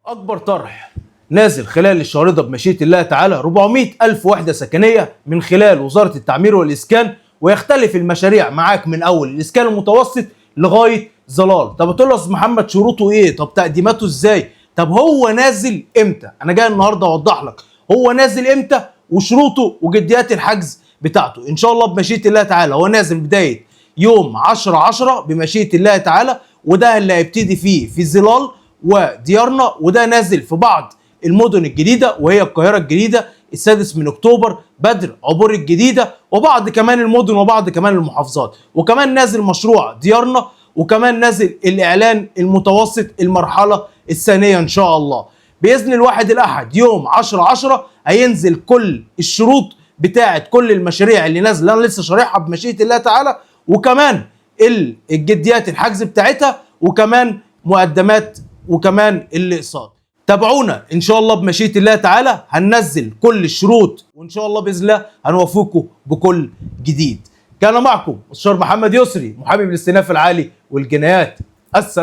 أكبر طرح نازل خلال الشهر ده بمشيئة الله تعالى 400 ألف وحدة سكنية من خلال وزارة التعمير والإسكان، ويختلف المشاريع معاك من أول الإسكان المتوسط لغاية ظلال. طب هتقول له أستاذ محمد شروطه إيه؟ طب تقديماته إزاي؟ طب هو نازل إمتى؟ أنا جاي النهارده أوضح لك هو نازل إمتى وشروطه وجديات الحجز بتاعته. إن شاء الله بمشيئة الله تعالى هو نازل بداية يوم 10/10 بمشيئة الله تعالى، وده اللي هيبتدي فيه في ظلال وديارنا، وده نازل في بعض المدن الجديده وهي القاهره الجديده، السادس من اكتوبر، بدر، عبور الجديده، وبعض كمان المدن وبعض كمان المحافظات. وكمان نازل مشروع ديارنا، وكمان نازل الاعلان المتوسط المرحله الثانيه ان شاء الله باذن الواحد الاحد يوم 10/10 هينزل كل الشروط بتاعه كل المشاريع اللي نازله انا لسه شارحها بمشيئه الله تعالى، وكمان الجديات الحجز بتاعتها، وكمان مقدمات، وكمان الاقساط. تابعونا ان شاء الله بمشيئة الله تعالى، هننزل كل الشروط وان شاء الله باذن الله هنوفقكم بكل جديد. كان معكم مستشار محمد يسري، محامي بالاستئناف العالي والجنايات. السلام.